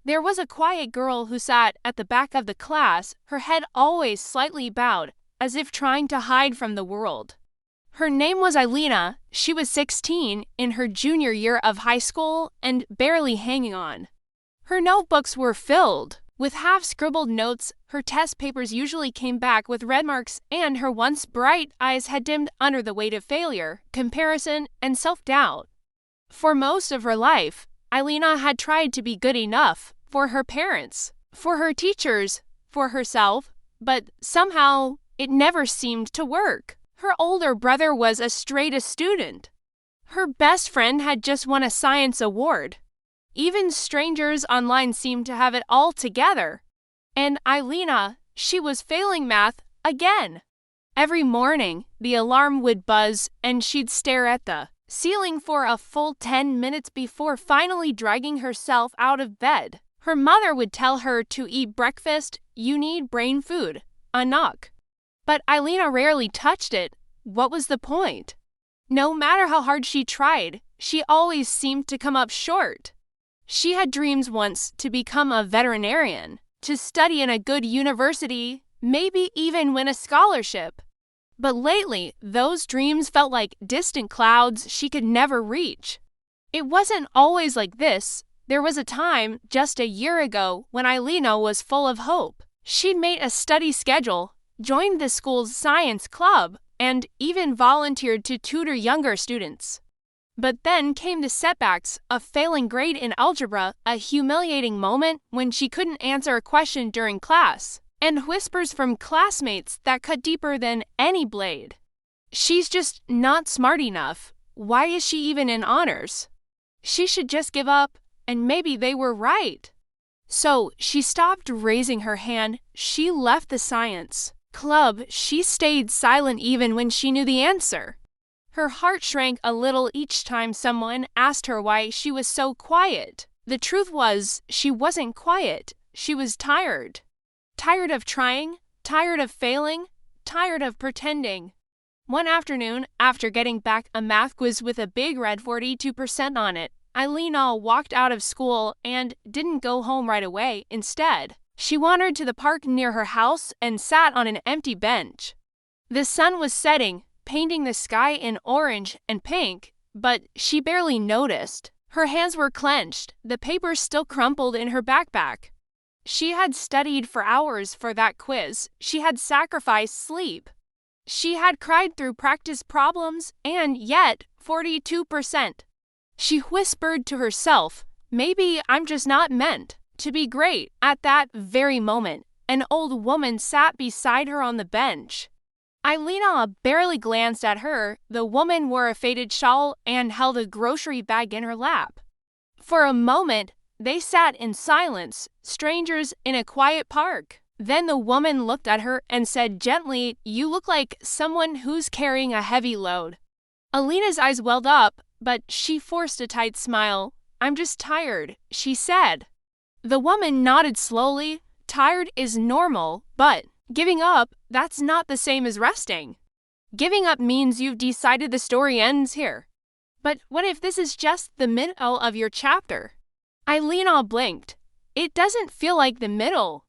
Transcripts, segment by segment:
There was a quiet girl who sat at the back of the class, her head always slightly bowed, as if trying to hide from the world. Her name was Alina. She was 16, in her junior year of high school, and barely hanging on. Her notebooks were filled with half-scribbled notes. Her test papers usually came back with red marks, and her once bright eyes had dimmed under the weight of failure, comparison, and self-doubt. For most of her life, Alina had tried to be good enough for her parents, for her teachers, for herself, but somehow it never seemed to work. Her older brother was a straight-A student. Her best friend had just won a science award. Even strangers online seemed to have it all together. And Alina, she was failing math again. Every morning, the alarm would buzz and she'd stare at the ceiling for a full 10 minutes before finally dragging herself out of bed. Her mother would tell her to eat breakfast. You need brain food. A knock. But Alina rarely touched it. What was the point? No matter how hard she tried, she always seemed to come up short. She had dreams once to become a veterinarian, to study in a good university, maybe even win a scholarship. But lately, those dreams felt like distant clouds she could never reach. It wasn't always like this. There was a time, just a year ago, when Alina was full of hope. She'd made a study schedule, joined the school's science club, and even volunteered to tutor younger students. But then came the setbacks, a failing grade in algebra, a humiliating moment when she couldn't answer a question during class, and whispers from classmates that cut deeper than any blade. She's just not smart enough. Why is she even in honors? She should just give up, and maybe they were right. So she stopped raising her hand. She left the science club. She stayed silent even when she knew the answer. Her heart shrank a little each time someone asked her why she was so quiet. The truth was, she wasn't quiet. She was tired. Tired of trying, tired of failing, tired of pretending. One afternoon, after getting back a math quiz with a big red 42% on it, Alina walked out of school and didn't go home right away. Instead, she wandered to the park near her house and sat on an empty bench. The sun was setting, painting the sky in orange and pink, but she barely noticed. Her hands were clenched, the papers still crumpled in her backpack. She had studied for hours for that quiz. She had sacrificed sleep. She had cried through practice problems, and yet 42%. She whispered to herself, maybe I'm just not meant to be great. At that very moment, an old woman sat beside her on the bench. Alina barely glanced at her. The woman wore a faded shawl and held a grocery bag in her lap. For a moment, they sat in silence, strangers in a quiet park. Then the woman looked at her and said gently, "You look like someone who's carrying a heavy load." Alina's eyes welled up, but she forced a tight smile. "I'm just tired," she said. The woman nodded slowly. Tired is normal, but giving up, that's not the same as resting. Giving up means you've decided the story ends here. But what if this is just the middle of your chapter? Alina blinked. It doesn't feel like the middle.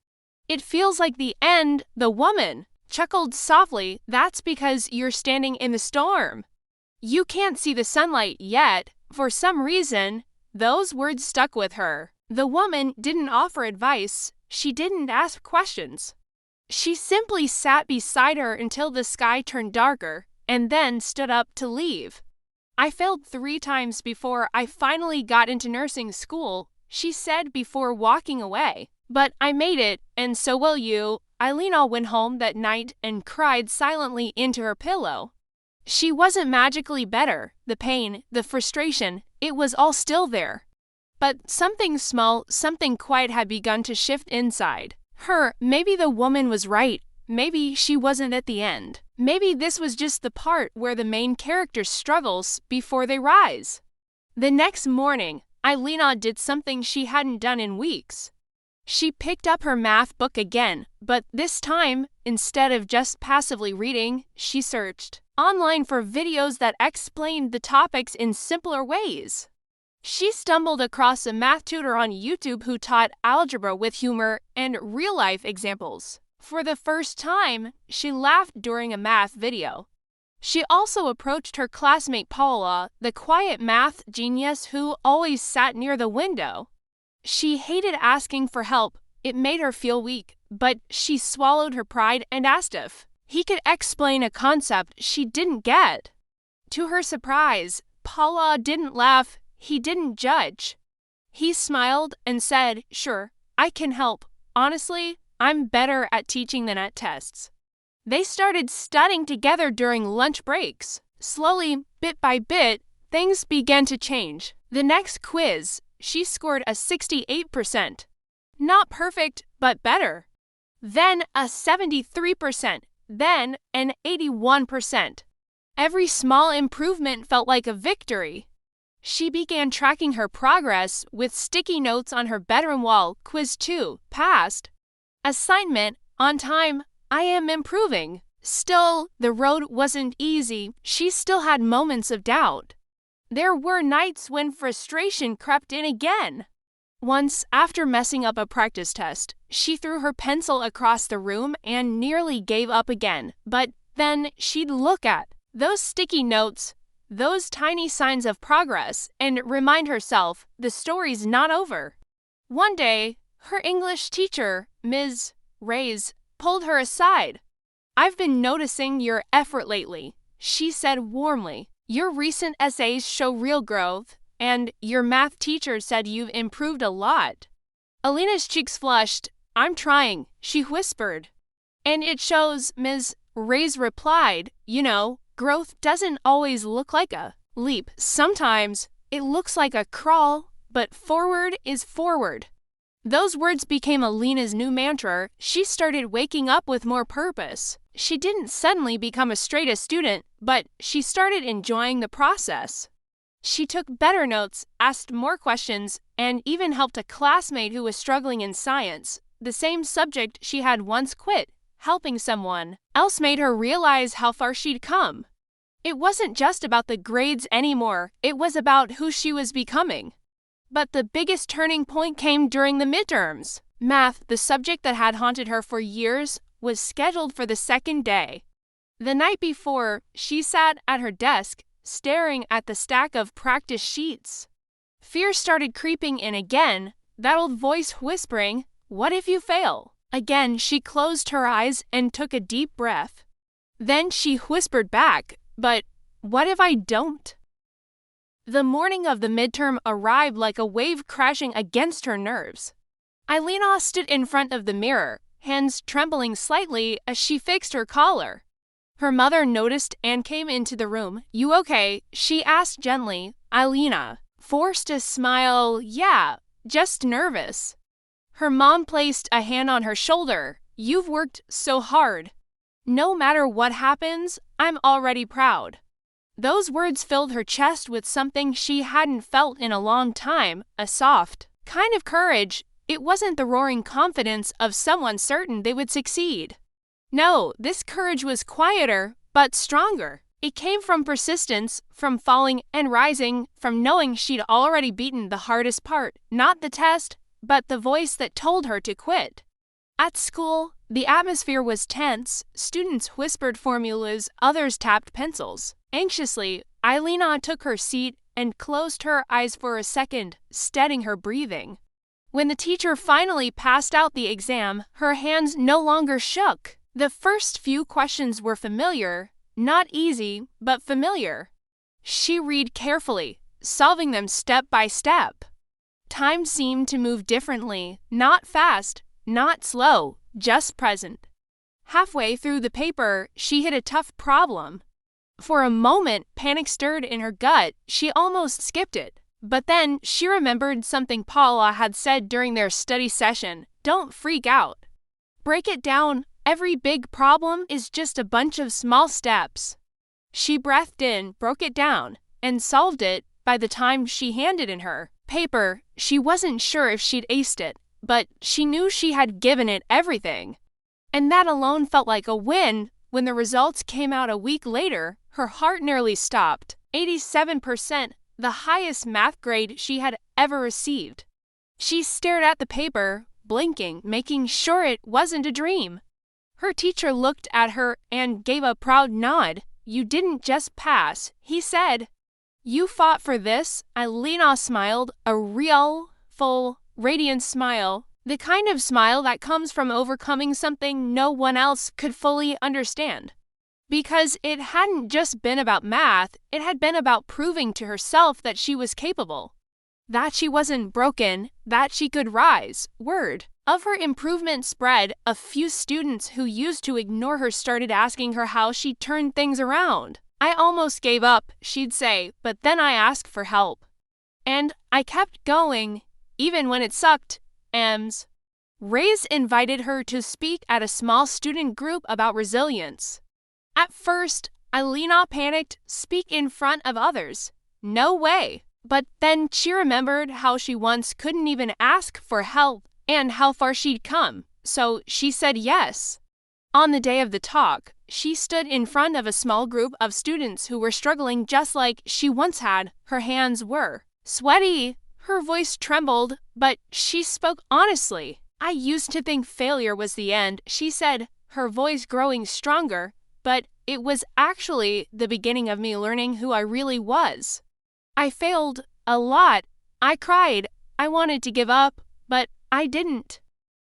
It feels like the end. The woman chuckled softly. That's because you're standing in the storm. You can't see the sunlight yet. For some reason, those words stuck with her. The woman didn't offer advice. She didn't ask questions. She simply sat beside her until the sky turned darker, and then stood up to leave. "I failed 3 times before I finally got into nursing school," she said before walking away. "But I made it, and so will you." Alina went home that night and cried silently into her pillow. She wasn't magically better. The pain, the frustration, it was all still there. But something small, something quiet had begun to shift inside her. Maybe the woman was right. Maybe she wasn't at the end. Maybe this was just the part where the main character struggles before they rise. The next morning, Alina did something she hadn't done in weeks. She picked up her math book again, but this time, instead of just passively reading, she searched online for videos that explained the topics in simpler ways. She stumbled across a math tutor on YouTube who taught algebra with humor and real-life examples. For the first time, she laughed during a math video. She also approached her classmate Paula, the quiet math genius who always sat near the window. She hated asking for help. It made her feel weak, but she swallowed her pride and asked if he could explain a concept she didn't get. To her surprise, Paula didn't laugh. He didn't judge. He smiled and said, "Sure, I can help. Honestly, I'm better at teaching than at tests." They started studying together during lunch breaks. Slowly, bit by bit, things began to change. The next quiz, she scored a 68%. Not perfect, but better. Then a 73%, then an 81%. Every small improvement felt like a victory. She began tracking her progress with sticky notes on her bedroom wall. Quiz 2, passed. Assignment, on time, I am improving. Still, the road wasn't easy. She still had moments of doubt. There were nights when frustration crept in again. Once, after messing up a practice test, she threw her pencil across the room and nearly gave up again. But then she'd look at those sticky notes, those tiny signs of progress, and remind herself the story's not over. One day, her English teacher, Ms. Reyes, pulled her aside. "I've been noticing your effort lately," she said warmly. "Your recent essays show real growth, and your math teacher said you've improved a lot." Alina's cheeks flushed. "I'm trying," she whispered. "And it shows," Ms. Reyes replied. "You know, growth doesn't always look like a leap. Sometimes it looks like a crawl, but forward is forward." Those words became Alina's new mantra. She started waking up with more purpose. She didn't suddenly become a straight-A student, but she started enjoying the process. She took better notes, asked more questions, and even helped a classmate who was struggling in science, the same subject she had once quit. Helping someone else made her realize how far she'd come. It wasn't just about the grades anymore, it was about who she was becoming. But the biggest turning point came during the midterms. Math, the subject that had haunted her for years, was scheduled for the second day. The night before, she sat at her desk, staring at the stack of practice sheets. Fear started creeping in again, that old voice whispering, "What if you fail?" Again, she closed her eyes and took a deep breath. Then she whispered back, "But what if I don't?" The morning of the midterm arrived like a wave crashing against her nerves. Alina stood in front of the mirror, hands trembling slightly as she fixed her collar. Her mother noticed and came into the room. "You okay?" she asked gently. Alina forced a smile. "Yeah, just nervous." Her mom placed a hand on her shoulder. "You've worked so hard. No matter what happens, I'm already proud." Those words filled her chest with something she hadn't felt in a long time, a soft kind of courage. It wasn't the roaring confidence of someone certain they would succeed. No, this courage was quieter, but stronger. It came from persistence, from falling and rising, from knowing she'd already beaten the hardest part, not the test, but the voice that told her to quit. At school, the atmosphere was tense. Students whispered formulas, others tapped pencils. Anxiously, Alina took her seat and closed her eyes for a second, steadying her breathing. When the teacher finally passed out the exam, her hands no longer shook. The first few questions were familiar, not easy, but familiar. She read carefully, solving them step by step. Time seemed to move differently, not fast, not slow, just present. Halfway through the paper, she hit a tough problem. For a moment, panic stirred in her gut. She almost skipped it. But then she remembered something Paula had said during their study session. Don't freak out. Break it down. Every big problem is just a bunch of small steps. She breathed in, broke it down, and solved it. By the time she handed in her paper, she wasn't sure if she'd aced it, but she knew she had given it everything. And that alone felt like a win. When the results came out a week later, her heart nearly stopped. 87%. the highest math grade she had ever received. She stared at the paper, blinking, making sure it wasn't a dream. Her teacher looked at her and gave a proud nod. "You didn't just pass," he said. "You fought for this." Alina smiled, a real, full, radiant smile. The kind of smile that comes from overcoming something no one else could fully understand. Because it hadn't just been about math, it had been about proving to herself that she was capable. That she wasn't broken, that she could rise. Word of her improvement spread. A few students who used to ignore her started asking her how she turned things around. "I almost gave up," she'd say, "but then I asked for help. And I kept going, even when it sucked." Ray's invited her to speak at a small student group about resilience. At first, Alina panicked. Speak in front of others? No way. But then she remembered how she once couldn't even ask for help and how far she'd come, so she said yes. On the day of the talk, she stood in front of a small group of students who were struggling just like she once had. Her hands were sweaty, her voice trembled, but she spoke honestly. "I used to think failure was the end," she said, her voice growing stronger, "but it was actually the beginning of me learning who I really was. I failed a lot. I cried. I wanted to give up, but I didn't.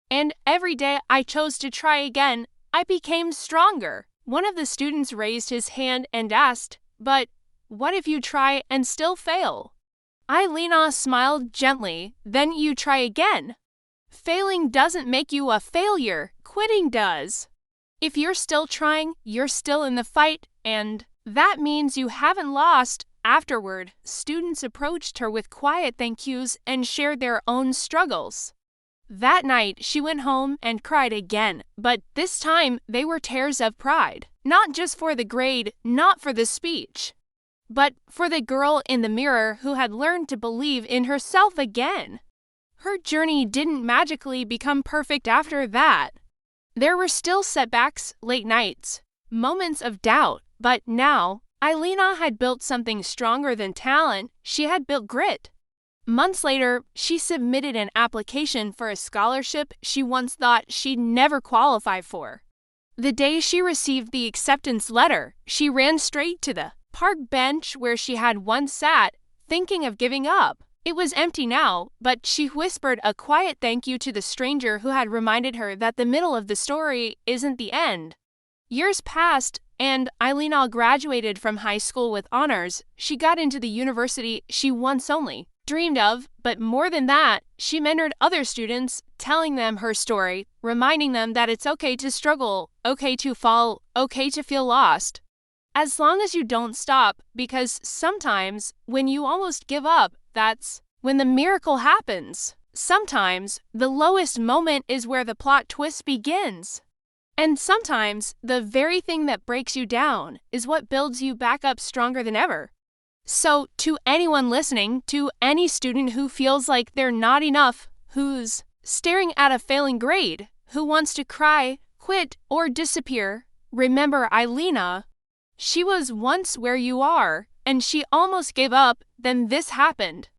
And every day I chose to try again, I became stronger." One of the students raised his hand and asked, "But what if you try and still fail?" Alina smiled gently. "Then you try again. Failing doesn't make you a failure. Quitting does. If you're still trying, you're still in the fight, and that means you haven't lost." Afterward, students approached her with quiet thank yous and shared their own struggles. That night, she went home and cried again, but this time they were tears of pride. Not just for the grade, not for the speech, but for the girl in the mirror who had learned to believe in herself again. Her journey didn't magically become perfect after that. There were still setbacks, late nights, moments of doubt, but now, Alina had built something stronger than talent. She had built grit. Months later, she submitted an application for a scholarship she once thought she'd never qualify for. The day she received the acceptance letter, she ran straight to the park bench where she had once sat, thinking of giving up. It was empty now, but she whispered a quiet thank you to the stranger who had reminded her that the middle of the story isn't the end. Years passed, and Alina graduated from high school with honors. She got into the university she once only dreamed of, but more than that, she mentored other students, telling them her story, reminding them that it's okay to struggle, okay to fall, okay to feel lost. As long as you don't stop, because sometimes when you almost give up, that's when the miracle happens. Sometimes the lowest moment is where the plot twist begins. And sometimes the very thing that breaks you down is what builds you back up stronger than ever. So, to anyone listening, to any student who feels like they're not enough, who's staring at a failing grade, who wants to cry, quit, or disappear, remember Alina. She was once where you are, and she almost gave up, then this happened.